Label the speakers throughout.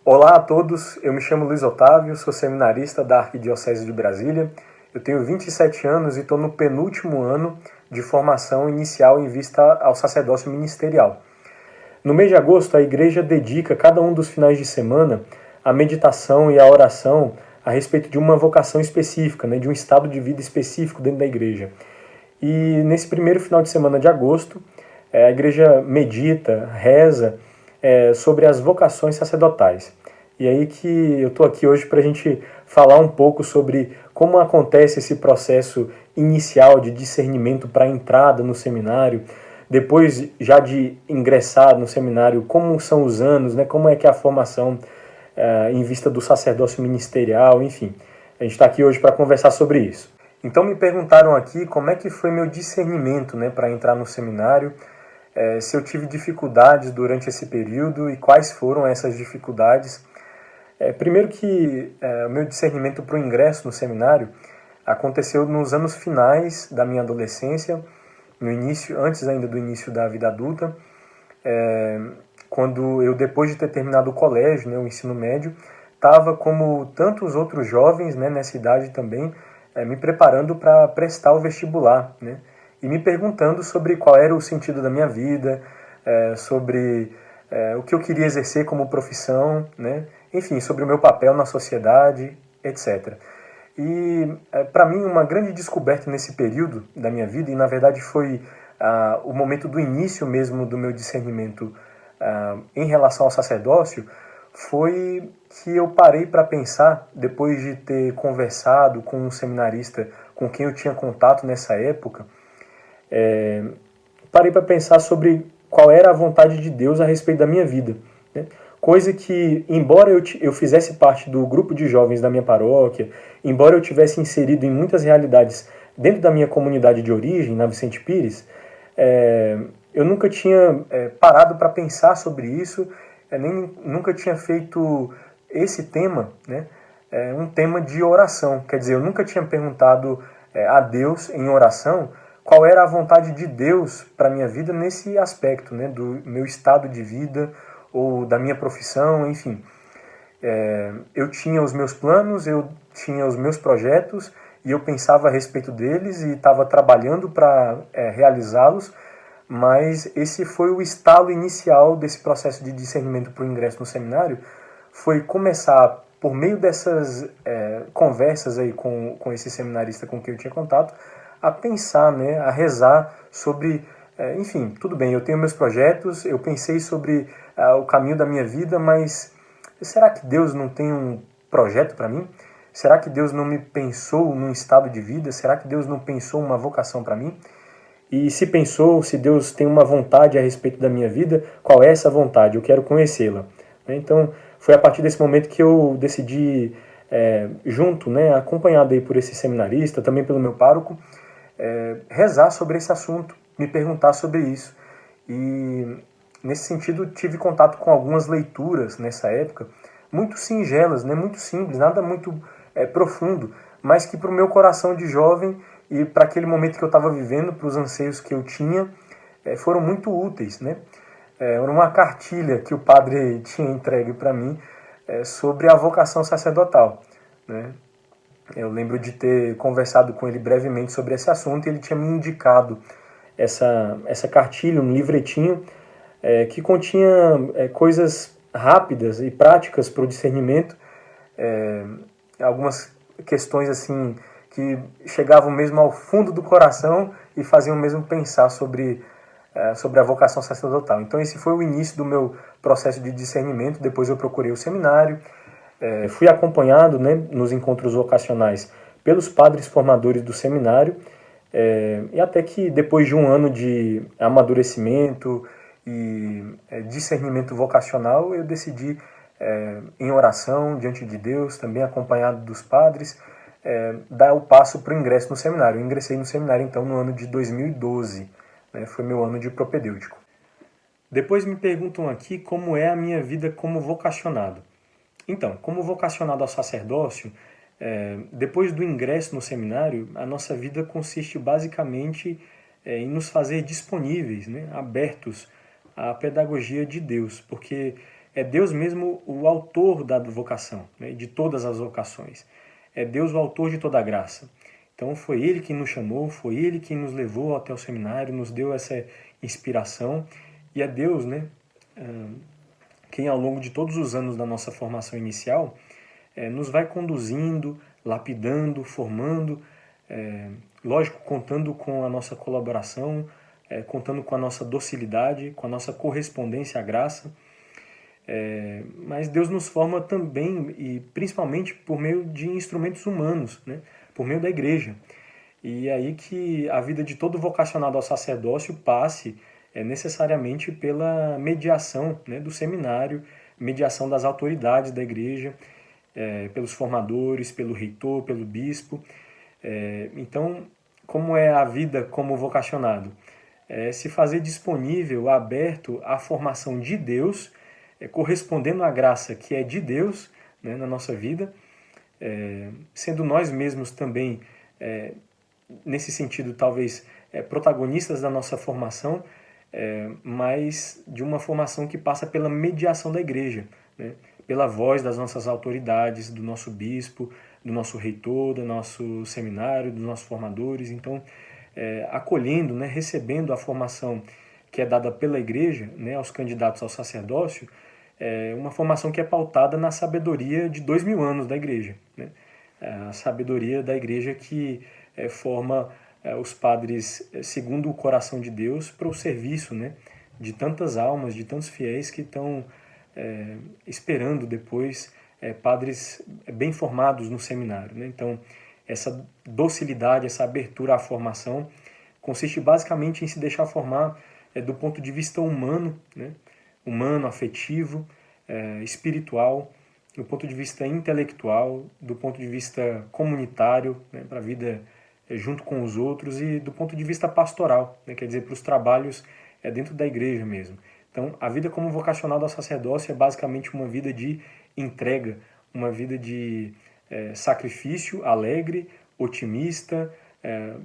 Speaker 1: Olá a todos, eu me chamo Luiz Otávio, sou seminarista da Arquidiocese de Brasília. Eu tenho 27 anos e estou no penúltimo ano de formação inicial em vista ao sacerdócio ministerial. No mês de agosto, a igreja dedica cada um dos finais de semana à meditação e à oração a respeito de uma vocação específica, de um estado de vida específico dentro da igreja. E nesse primeiro final de semana de agosto, a igreja medita, reza sobre as vocações sacerdotais. E aí que eu estou aqui hoje para a gente falar um pouco sobre como acontece esse processo inicial de discernimento para a entrada no seminário, depois já de ingressar no seminário, como são os anos, como é que é a formação em vista do sacerdócio ministerial, enfim. A gente está aqui hoje para conversar sobre isso. Então me perguntaram aqui como é que foi meu discernimento para entrar no seminário, se eu tive dificuldades durante esse período e quais foram essas dificuldades. Primeiro que o meu discernimento para o ingresso no seminário aconteceu nos anos finais da minha adolescência, no início, antes ainda do início da vida adulta, quando eu, depois de ter terminado o colégio, o ensino médio, estava como tantos outros jovens nessa idade também, me preparando para prestar o vestibular, e me perguntando sobre qual era o sentido da minha vida, sobre o que eu queria exercer como profissão, enfim, sobre o meu papel na sociedade, etc. E para mim uma grande descoberta nesse período da minha vida, e na verdade foi o momento do início mesmo do meu discernimento em relação ao sacerdócio, foi que eu parei para pensar, depois de ter conversado com um seminarista com quem eu tinha contato nessa época, parei para pensar sobre qual era a vontade de Deus a respeito da minha vida. Coisa que, embora eu fizesse parte do grupo de jovens da minha paróquia, embora eu tivesse inserido em muitas realidades dentro da minha comunidade de origem, na Vicente Pires, eu nunca tinha parado para pensar sobre isso, nunca tinha feito esse tema, um tema de oração. Quer dizer, eu nunca tinha perguntado a Deus em oração qual era a vontade de Deus para a minha vida nesse aspecto, do meu estado de vida ou da minha profissão, enfim. Eu tinha os meus planos, eu tinha os meus projetos e eu pensava a respeito deles e estava trabalhando para realizá-los, mas esse foi o estalo inicial desse processo de discernimento para o ingresso no seminário, foi começar, por meio dessas conversas aí com esse seminarista com quem eu tinha contato, a pensar, a rezar sobre, enfim, tudo bem, eu tenho meus projetos, eu pensei sobre o caminho da minha vida, mas será que Deus não tem um projeto para mim? Será que Deus não me pensou num estado de vida? Será que Deus não pensou uma vocação para mim? E se pensou, se Deus tem uma vontade a respeito da minha vida, qual é essa vontade? Eu quero conhecê-la. Então, foi a partir desse momento que eu decidi, junto, acompanhado aí por esse seminarista, também pelo meu pároco, rezar sobre esse assunto, me perguntar sobre isso. E, nesse sentido, tive contato com algumas leituras nessa época, muito singelas, muito simples, nada muito profundo, mas que para o meu coração de jovem e para aquele momento que eu estava vivendo, para os anseios que eu tinha, foram muito úteis. Era uma cartilha que o padre tinha entregue para mim sobre a vocação sacerdotal. Eu lembro de ter conversado com ele brevemente sobre esse assunto e ele tinha me indicado essa cartilha, um livretinho, que continha coisas rápidas e práticas para o discernimento, algumas questões assim que chegavam mesmo ao fundo do coração e faziam mesmo pensar sobre a vocação sacerdotal. Então esse foi o início do meu processo de discernimento. Depois eu procurei o seminário, fui acompanhado nos encontros vocacionais pelos padres formadores do seminário, e até que depois de um ano de amadurecimento e discernimento vocacional, eu decidi, em oração diante de Deus, também acompanhado dos padres, dar o passo para o ingresso no seminário. Eu ingressei no seminário então no ano de 2012, foi meu ano de propedêutico. Depois me perguntam aqui como é a minha vida como vocacionado. Então, como vocacionado ao sacerdócio, depois do ingresso no seminário, a nossa vida consiste basicamente em nos fazer disponíveis, abertos à pedagogia de Deus, porque é Deus mesmo o autor da vocação, né, de todas as vocações. É Deus o autor de toda a graça. Então foi Ele quem nos chamou, foi Ele quem nos levou até o seminário, nos deu essa inspiração, e é Deus, né, quem ao longo de todos os anos da nossa formação inicial nos vai conduzindo, lapidando, formando, lógico, contando com a nossa colaboração, contando com a nossa docilidade, com a nossa correspondência à graça. Mas Deus nos forma também e principalmente por meio de instrumentos humanos, né? Por meio da igreja. E é aí que a vida de todo vocacionado ao sacerdócio passe necessariamente pela mediação, né, do seminário, mediação das autoridades da igreja, pelos formadores, pelo reitor, pelo bispo. Então, como é a vida como vocacionado? Se fazer disponível, aberto à formação de Deus, correspondendo à graça que é de Deus, né, na nossa vida, sendo nós mesmos também, nesse sentido, talvez, protagonistas da nossa formação, mas de uma formação que passa pela mediação da igreja, né, pela voz das nossas autoridades, do nosso bispo, do nosso reitor, do nosso seminário, dos nossos formadores. Então, acolhendo, né, recebendo a formação que é dada pela igreja, né, aos candidatos ao sacerdócio, uma formação que é pautada na sabedoria de 2000 anos da igreja, né? A sabedoria da igreja que forma os padres segundo o coração de Deus para o serviço, né, de tantas almas, de tantos fiéis que estão esperando depois padres bem formados no seminário, né? Então, essa docilidade, essa abertura à formação consiste basicamente em se deixar formar do ponto de vista humano, né? Humano, afetivo, espiritual, do ponto de vista intelectual, do ponto de vista comunitário, né, para a vida junto com os outros, e do ponto de vista pastoral, né, quer dizer, para os trabalhos dentro da igreja mesmo. Então, a vida como vocacionado ao sacerdócio é basicamente uma vida de entrega, uma vida de sacrifício alegre, otimista,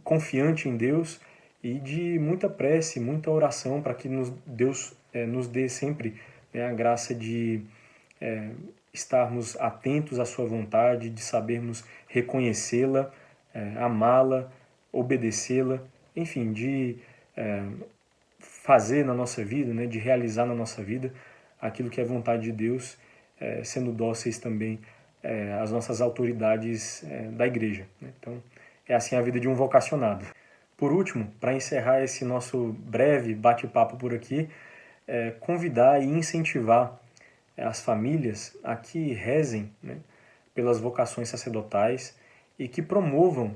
Speaker 1: confiante em Deus e de muita prece, muita oração para que Deus nos dê sempre, né, a graça de estarmos atentos à sua vontade, de sabermos reconhecê-la, amá-la, obedecê-la, enfim, de fazer na nossa vida, né, de realizar na nossa vida aquilo que é vontade de Deus, sendo dóceis também às nossas autoridades da igreja, né? Então, é assim a vida de um vocacionado. Por último, para encerrar esse nosso breve bate-papo por aqui, convidar e incentivar as famílias a que rezem, né, pelas vocações sacerdotais e que promovam,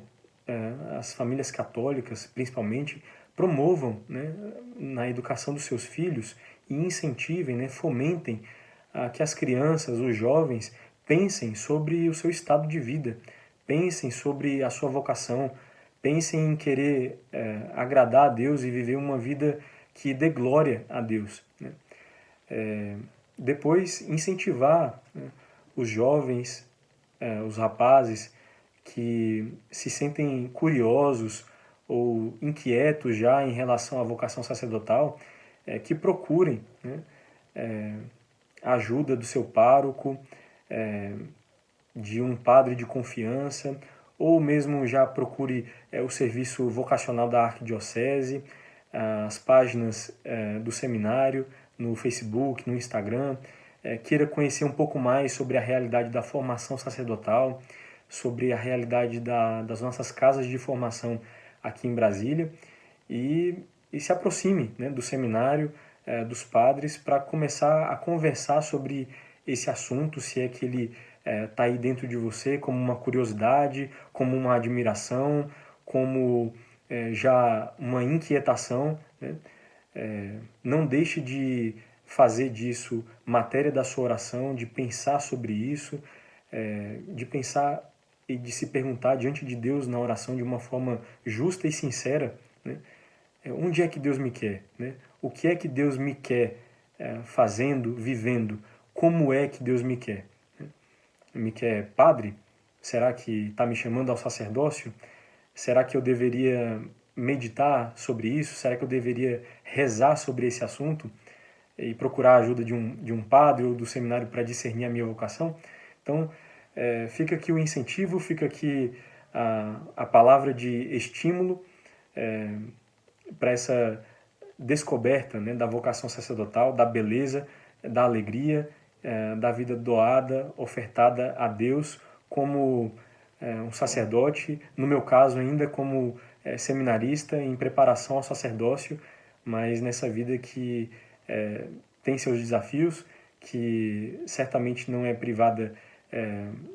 Speaker 1: as famílias católicas principalmente, promovam, né, na educação dos seus filhos e incentivem, né, fomentem a que as crianças, os jovens, pensem sobre o seu estado de vida, pensem sobre a sua vocação, pensem em querer agradar a Deus e viver uma vida que dê glória a Deus, né? Depois, incentivar, né, os jovens, os rapazes que se sentem curiosos ou inquietos já em relação à vocação sacerdotal, que procurem, né, a ajuda do seu pároco, de um padre de confiança, ou mesmo já procure o serviço vocacional da arquidiocese, as páginas do seminário no Facebook, no Instagram, queira conhecer um pouco mais sobre a realidade da formação sacerdotal, sobre a realidade das nossas casas de formação aqui em Brasília e se aproxime, né, do seminário, dos padres, para começar a conversar sobre esse assunto, se é que ele está aí dentro de você como uma curiosidade, como uma admiração, como já uma inquietação, né? Não deixe de fazer disso matéria da sua oração, de pensar sobre isso, de pensar e de se perguntar diante de Deus na oração de uma forma justa e sincera, né? Onde é que Deus me quer, né? O que é que Deus me quer fazendo, vivendo? Como é que Deus me quer? Me quer padre? Será que está me chamando ao sacerdócio? Será que eu deveria meditar sobre isso? Será que eu deveria rezar sobre esse assunto? e procurar a ajuda de um padre ou do seminário para discernir a minha vocação. Então, fica aqui o incentivo, fica aqui a palavra de estímulo para essa descoberta, né, da vocação sacerdotal, da beleza, da alegria, da vida doada, ofertada a Deus como um sacerdote, no meu caso ainda como seminarista em preparação ao sacerdócio, mas nessa vida que tem seus desafios, que certamente não é privada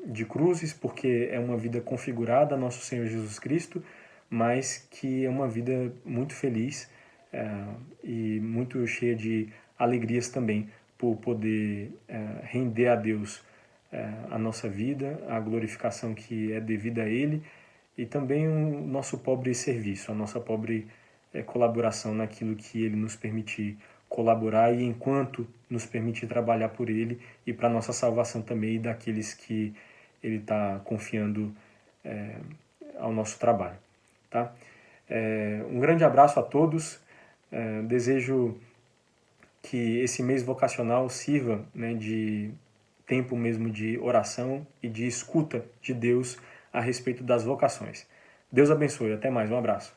Speaker 1: de cruzes, porque é uma vida configurada a nosso Senhor Jesus Cristo, mas que é uma vida muito feliz e muito cheia de alegrias também, por poder render a Deus a nossa vida, a glorificação que é devida a Ele, e também o nosso pobre serviço, a nossa pobre colaboração naquilo que Ele nos permitir colaborar e enquanto nos permitir trabalhar por Ele e para a nossa salvação também e daqueles que Ele está confiando ao nosso trabalho. Tá? Um grande abraço a todos, desejo que esse mês vocacional sirva, né, de tempo mesmo de oração e de escuta de Deus a respeito das vocações. Deus abençoe, até mais, um abraço.